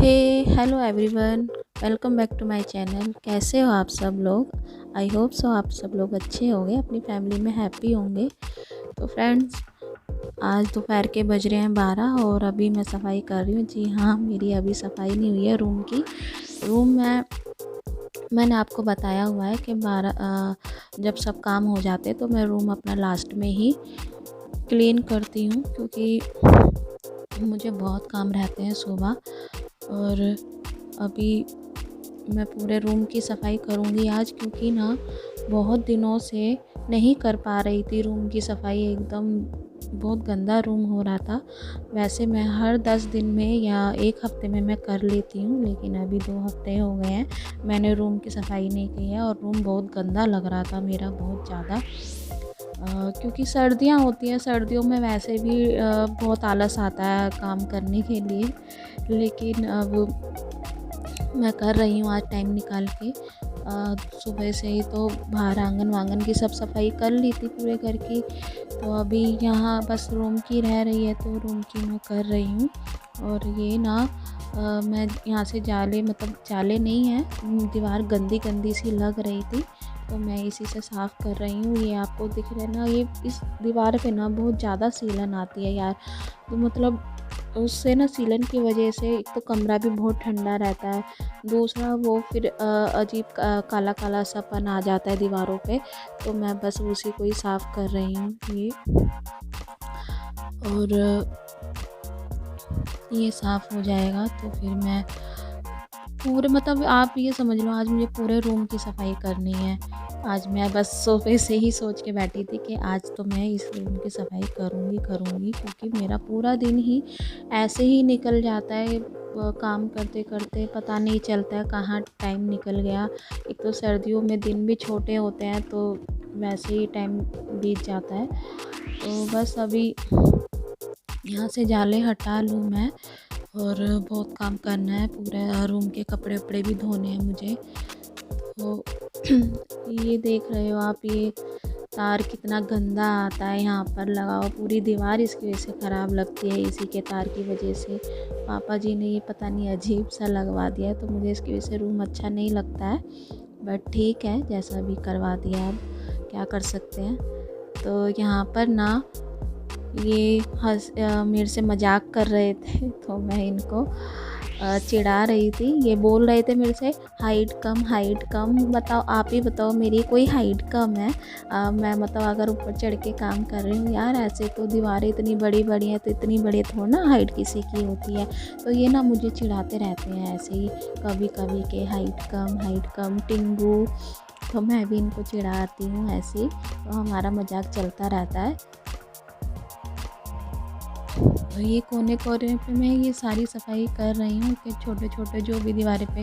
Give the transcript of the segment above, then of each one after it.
Hey hello everyone, welcome back to my channel. कैसे हो आप सब लोग? आई होप सो आप सब लोग अच्छे होंगे, अपनी फैमिली में हैप्पी होंगे। तो फ्रेंड्स, आज दोपहर के बज रहे हैं 12 और अभी मैं सफाई कर रही हूँ। जी हाँ, मेरी अभी सफाई नहीं हुई है रूम की। रूम में मैंने आपको बताया हुआ है कि 12 जब सब काम हो जाते हैं तो मैं रूम अपना लास्ट में ही क्लीन करती हूँ, क्योंकि मुझे बहुत काम रहते हैं सुबह। और अभी मैं पूरे रूम की सफाई करूँगी आज, क्योंकि ना बहुत दिनों से नहीं कर पा रही थी रूम की सफाई। एकदम बहुत गंदा रूम हो रहा था। वैसे मैं हर 10 दिन में या 1 हफ्ते में मैं कर लेती हूँ, लेकिन अभी 2 हफ्ते हो गए हैं मैंने रूम की सफाई नहीं की है और रूम बहुत गंदा लग रहा था मेरा, बहुत ज़्यादा। क्योंकि सर्दियाँ होती हैं, सर्दियों में वैसे भी बहुत आलस आता है काम करने के लिए, लेकिन अब मैं कर रही हूँ आज टाइम निकाल के। सुबह से ही तो बाहर आंगन वांगन की सब सफाई कर ली थी पूरे घर की। तो अभी यहाँ बस रूम की रह रही है, तो रूम की मैं कर रही हूँ। और ये ना मैं यहाँ से जाले नहीं हैं, दीवार गंदी गंदी सी लग रही थी, तो मैं इसी से साफ़ कर रही हूँ। ये आपको दिख रहा है ना, ये इस दीवार पे ना बहुत ज़्यादा सीलन आती है यार। तो मतलब उससे ना सीलन की वजह से एक तो कमरा भी बहुत ठंडा रहता है, दूसरा वो फिर अजीब काला काला सापन आ जाता है दीवारों पे। तो मैं बस उसी को ही साफ़ कर रही हूँ ये। और ये साफ़ हो जाएगा तो फिर मैं पूरे, मतलब आप ये समझ लो, आज मुझे पूरे रूम की सफाई करनी है। आज मैं बस सोफे से ही सोच के बैठी थी कि आज तो मैं इस रूम की सफाई करूँगी, क्योंकि मेरा पूरा दिन ही ऐसे ही निकल जाता है। काम करते करते पता नहीं चलता है कहाँ टाइम निकल गया। एक तो सर्दियों में दिन भी छोटे होते हैं, तो वैसे ही टाइम बीत जाता है। तो बस अभी यहाँ से जाले हटा लूँ मैं, और बहुत काम करना है, पूरे रूम के कपड़े वपड़े भी धोने हैं मुझे। तो ये देख रहे हो आप, ये तार कितना गंदा आता है यहाँ पर लगा हुआ। पूरी दीवार इसकी वजह से ख़राब लगती है, इसी के तार की वजह से। पापा जी ने ये पता नहीं अजीब सा लगवा दिया है, तो मुझे इसकी वजह से रूम अच्छा नहीं लगता है। बट ठीक है, जैसा भी करवा दिया, अब क्या कर सकते हैं। तो यहाँ पर ना ये मेरे से मजाक कर रहे थे, तो मैं इनको चिढ़ा रही थी। ये बोल रहे थे मेरे से, हाइट कम। बताओ, आप ही बताओ, मेरी कोई हाइट कम है? मैं मतलब अगर ऊपर चढ़ के काम कर रही हूँ यार, ऐसे तो दीवारें इतनी बड़ी बड़ी हैं, तो इतनी बड़ी थोड़ा ना हाइट किसी की होती है। तो ये ना मुझे चिढ़ाते रहते हैं ऐसे ही कभी कभी के, हाइट कम टिंगू। तो मैं भी इनको चिढ़ाती हूँ ऐसे ही, तो हमारा मजाक चलता रहता है। तो ये कोने कोने पे मैं ये सारी सफाई कर रही हूँ कि छोटे छोटे जो भी दीवारें पे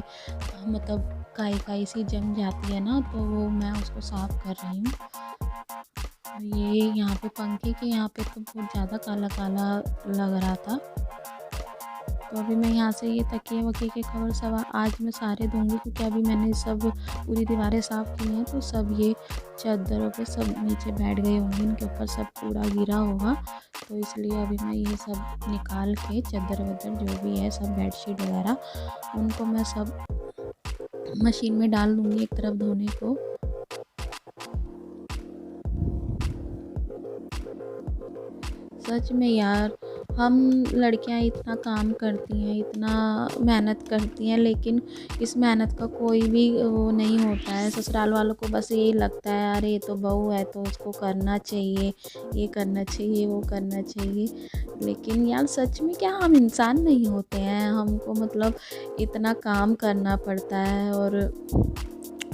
मतलब काई काई सी जम जाती है ना, तो वो मैं उसको साफ़ कर रही हूँ। तो ये यहाँ पे पंखे के यहाँ पे तो बहुत ज़्यादा काला काला लग रहा था। तो अभी मैं यहाँ से ये तकिए वकिए के कवर सब आज मैं सारे दूंगी, क्योंकि अभी मैंने सब पूरी दीवारें साफ़ की हैं, तो सब ये चादरों पे सब नीचे बैठ गई होंगी, इनके ऊपर सब कूड़ा गिरा होगा। तो इसलिए अभी मैं ये सब निकाल के चादर वादर जो भी है, सब बेडशीट वगैरह, उनको मैं सब मशीन में डाल दूँगी एक तरफ धोने को। सच में यार, हम लड़कियां इतना काम करती हैं, इतना मेहनत करती हैं, लेकिन इस मेहनत का कोई भी वो नहीं होता है। ससुराल वालों को बस यही लगता है, अरे ये तो बहू है तो उसको करना चाहिए, ये करना चाहिए, वो करना चाहिए। लेकिन यार सच में क्या हम इंसान नहीं होते हैं? हमको मतलब इतना काम करना पड़ता है, और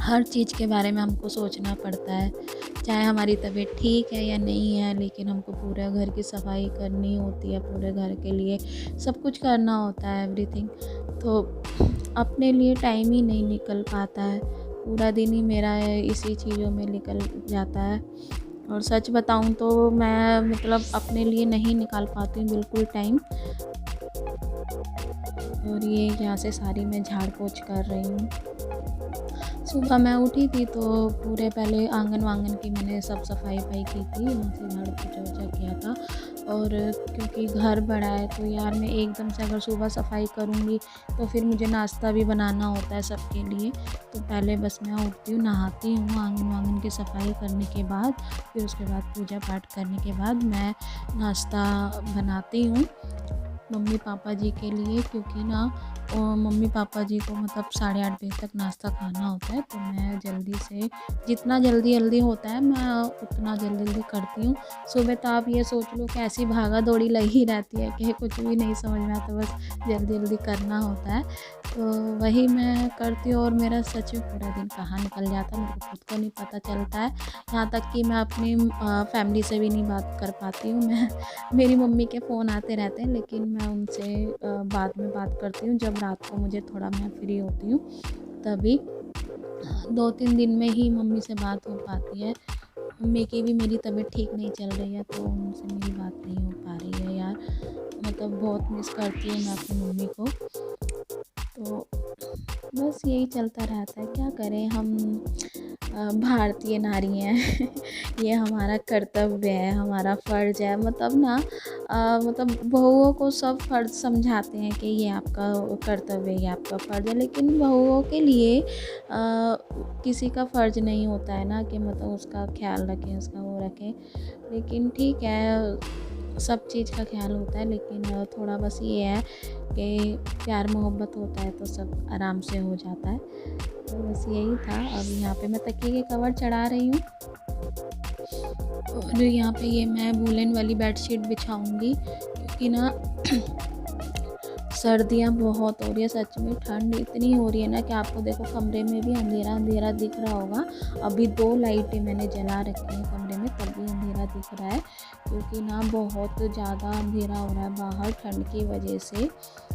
हर चीज़ के बारे में हमको सोचना पड़ता है। चाहे हमारी तबीयत ठीक है या नहीं है, लेकिन हमको पूरे घर की सफाई करनी होती है, पूरे घर के लिए सब कुछ करना होता है, एवरीथिंग। तो अपने लिए टाइम ही नहीं निकल पाता है, पूरा दिन ही मेरा इसी चीज़ों में निकल जाता है। और सच बताऊं तो मैं मतलब अपने लिए नहीं निकाल पाती हूँ बिल्कुल टाइम। और ये यहाँ से सारी मैं झाड़ पोंछ कर रही हूँ। सुबह मैं उठी थी तो पूरे पहले आंगन वांगन की मैंने सब सफाई वफाई की थी, यहाँ से झाड़ू पोछा वोछा किया था। और क्योंकि घर बड़ा है तो यार मैं एकदम से अगर सुबह सफाई करूँगी तो फिर मुझे नाश्ता भी बनाना होता है सबके लिए। तो पहले बस मैं उठती हूँ, नहाती हूँ, आंगन वांगन की सफाई करने के बाद फिर उसके बाद पूजा पाठ करने के बाद मैं नाश्ता बनाती हूँ मम्मी पापा जी के लिए, क्योंकि ना मम्मी पापा जी को मतलब 8:30 बजे तक नाश्ता खाना होता है। तो मैं जल्दी से, जितना जल्दी होता है मैं उतना जल्दी करती हूँ। सुबह तो आप ये सोच लो कि ऐसी भागा दौड़ी लगी रहती है कि कुछ भी नहीं समझ में आता, बस जल्दी करना होता है। तो वही मैं करती हूँ और मेरा सच में पूरा दिन कहाँ निकल जाता है मेरे को खुद को नहीं पता चलता है। यहाँ तक कि मैं अपनी फैमिली से भी नहीं बात कर पाती हूँ। मैं मेरी मम्मी के फ़ोन आते रहते हैं लेकिन मैं उनसे बाद में बात करती हूँ, जब रात को मुझे थोड़ा मैं फ्री होती हूँ तभी। 2-3 दिन में ही मम्मी से बात हो पाती है। मम्मी की भी मेरी तबीयत ठीक नहीं चल रही है तो उनसे मेरी बात नहीं हो पा रही है यार। मतलब बहुत मिस करती हूँ मैं अपनी मम्मी को। तो बस यही चलता रहता है, क्या करें हम भारतीय नारी हैं। ये हमारा कर्तव्य है, हमारा फ़र्ज़ है। मतलब ना मतलब बहुओं को सब फ़र्ज़ समझाते हैं कि ये आपका कर्तव्य है, ये आपका फ़र्ज़ है, लेकिन बहुओं के लिए किसी का फ़र्ज़ नहीं होता है ना कि मतलब उसका ख़्याल रखें, उसका वो रखें। लेकिन ठीक है, सब चीज़ का ख़्याल होता है, लेकिन थोड़ा बस ये है कि प्यार मोहब्बत होता है तो सब आराम से हो जाता है। तो बस यही था। अब यहाँ पे मैं तकिए के कवर चढ़ा रही हूँ और यहाँ पे ये मैं वूलन वाली बेडशीट बिछाऊँगी, क्योंकि ना सर्दियाँ बहुत हो रही है, सच में ठंड इतनी हो रही है ना कि आपको देखो कमरे में भी अंधेरा दिख रहा होगा। अभी 2 लाइटें मैंने जला रखी हैं कमरे में तब भी अंधेरा दिख रहा है, क्योंकि ना बहुत ज़्यादा अंधेरा हो रहा है बाहर ठंड की वजह से।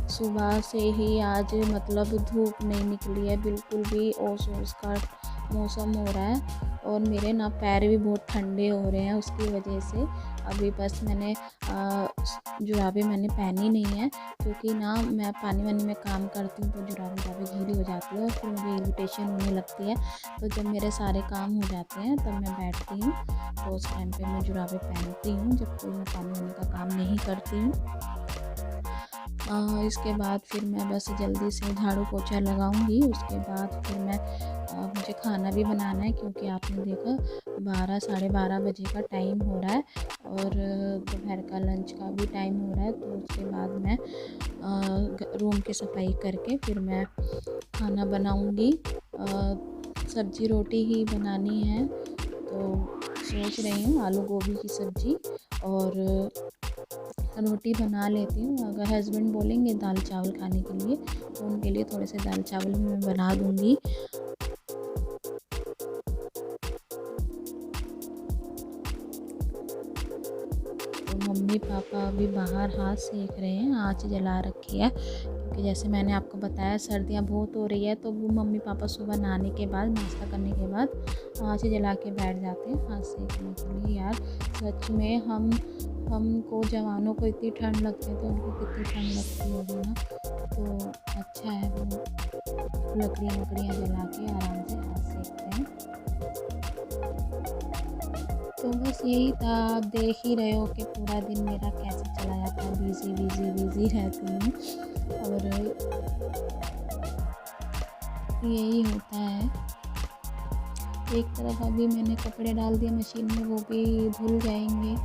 सुबह से ही आज मतलब धूप नहीं निकली है बिल्कुल भी, ओस का मौसम हो रहा है और मेरे ना पैर भी बहुत ठंडे हो रहे हैं उसकी वजह से। अभी बस मैंने जुराबें मैंने पहनी नहीं है, क्योंकि ना मैं पानी वानी में काम करती हूँ तो जुराबें गीली हो जाती है और फिर मुझे इरिटेशन होने लगती है। तो जब मेरे सारे काम हो जाते हैं तब मैं बैठती हूँ, तो उस टाइम पे मैं जुराबें पहनती हूँ जब कोई मैं पानी वानी का काम नहीं करती हूँ। इसके बाद फिर मैं बस जल्दी से झाड़ू पोछा लगाऊंगी। उसके बाद फिर मैं मुझे खाना भी बनाना है, क्योंकि आपने देखा 12 साढ़े 12 बजे का टाइम हो रहा है और दोपहर का लंच का भी टाइम हो रहा है। तो उसके बाद मैं रूम की सफाई करके फिर मैं खाना बनाऊंगी। सब्ज़ी रोटी ही बनानी है तो सोच रही हूँ आलू गोभी की सब्ज़ी और रोटी बना लेती हूँ। अगर हस्बैंड बोलेंगे दाल चावल खाने के लिए तो उनके लिए थोड़े से दाल चावल भी मैं बना दूँगी। तो मम्मी पापा अभी बाहर हाथ सेक रहे हैं, आँच जला रखी है, क्योंकि जैसे मैंने आपको बताया सर्दियाँ बहुत हो रही है तो वो मम्मी पापा सुबह नहाने के बाद नाश्ता करने के बाद आँच जला के बैठ जाते हैं हाथ सेकने के लिए। यार सच में हमको जवानों को इतनी ठंड लगती है तो उनको कितनी ठंड लगती होगी ना। तो अच्छा है वो लकड़ियाँ जला के आराम से हाथ सेकते हैं। तो बस यही था, आप देख ही रहे हो कि पूरा दिन मेरा कैसे चला जाता है, बिज़ी रहती हूँ और यही होता है। एक तरफ अभी मैंने कपड़े डाल दिए मशीन में, वो भी धुल जाएंगे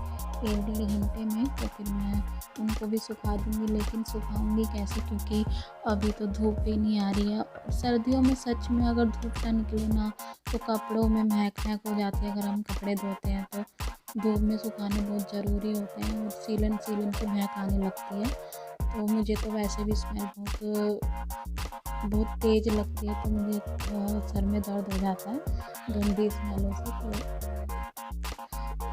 1-1.5 घंटे में, तो फिर मैं उनको भी सुखा दूँगी। लेकिन सुखाऊँगी कैसे, क्योंकि अभी तो धूप भी नहीं आ रही है। सर्दियों में सच में अगर धूप ना निकले ना तो कपड़ों में महक हो जाती है। अगर हम कपड़े धोते हैं तो धूप में सुखाने बहुत ज़रूरी होते हैं और सीलन की महक आने लगती है। तो मुझे तो वैसे भी स्मेल बहुत तेज़ लगती है, तो मुझे सर में दर्द हो जाता है गंदी स्मेलों से। तो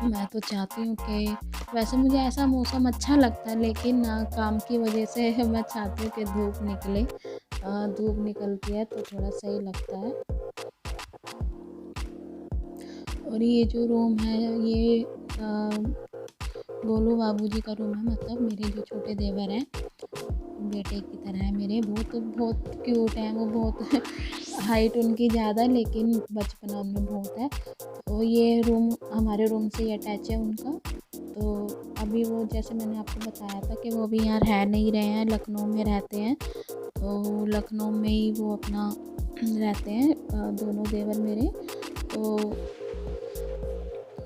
मैं तो चाहती हूँ कि वैसे मुझे ऐसा मौसम अच्छा लगता है, लेकिन काम की वजह से मैं चाहती हूँ कि धूप निकले। धूप निकलती है तो थोड़ा सही लगता है। और ये जो रूम है ये गोलू बाबूजी का रूम है, मतलब मेरे जो छोटे देवर हैं बेटे की तरह है मेरे, बहुत क्यूट हैं वो, बहुत हाइट उनकी ज़्यादा लेकिन बचपना उनमें बहुत है। तो ये रूम हमारे रूम से ही अटैच है उनका। तो अभी वो जैसे मैंने आपको बताया था कि वो अभी यहाँ रह नहीं रहे हैं, लखनऊ में रहते हैं। तो लखनऊ में ही वो अपना रहते हैं दोनों देवर मेरे। तो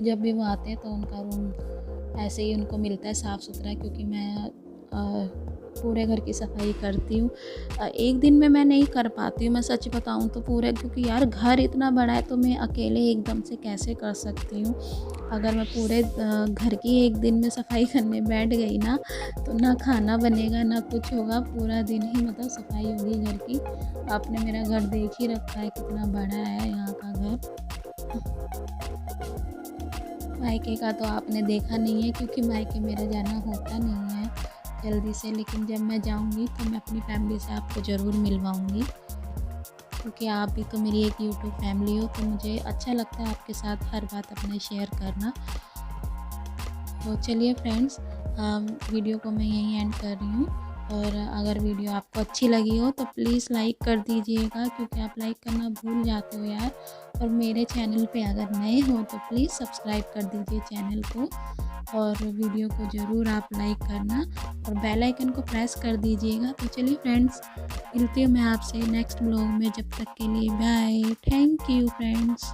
जब भी वो आते हैं तो उनका रूम ऐसे ही उनको मिलता है साफ़ सुथरा, क्योंकि मैं पूरे घर की सफाई करती हूँ। एक दिन में मैं नहीं कर पाती हूँ, मैं सच बताऊँ तो पूरे, क्योंकि यार घर इतना बड़ा है तो मैं अकेले एकदम से कैसे कर सकती हूँ। अगर मैं पूरे घर की एक दिन में सफाई करने बैठ गई ना, तो ना खाना बनेगा ना कुछ होगा, पूरा दिन ही मतलब सफाई होगी घर की। आपने मेरा घर देख ही रखा है कितना बड़ा है यहाँ का घर। मायके का तो आपने देखा नहीं है, क्योंकि मायके मेरा जाना होता नहीं है जल्दी से, लेकिन जब मैं जाऊंगी तो मैं अपनी फैमिली से आपको ज़रूर मिलवाऊंगी, क्योंकि आप भी तो मेरी एक यूट्यूब फैमिली हो। तो मुझे अच्छा लगता है आपके साथ हर बात अपने शेयर करना। तो चलिए फ्रेंड्स, वीडियो को मैं यहीं एंड कर रही हूँ। और अगर वीडियो आपको अच्छी लगी हो तो प्लीज़ लाइक कर दीजिएगा, क्योंकि आप लाइक करना भूल जाते हो यार। और मेरे चैनल पे अगर नए हो तो प्लीज़ सब्सक्राइब कर दीजिए चैनल को, और वीडियो को ज़रूर आप लाइक करना और बेल आइकन को प्रेस कर दीजिएगा। तो चलिए फ्रेंड्स, मिलती हूँ मैं आपसे नेक्स्ट व्लॉग में, जब तक के लिए बाय, थैंक यू फ्रेंड्स।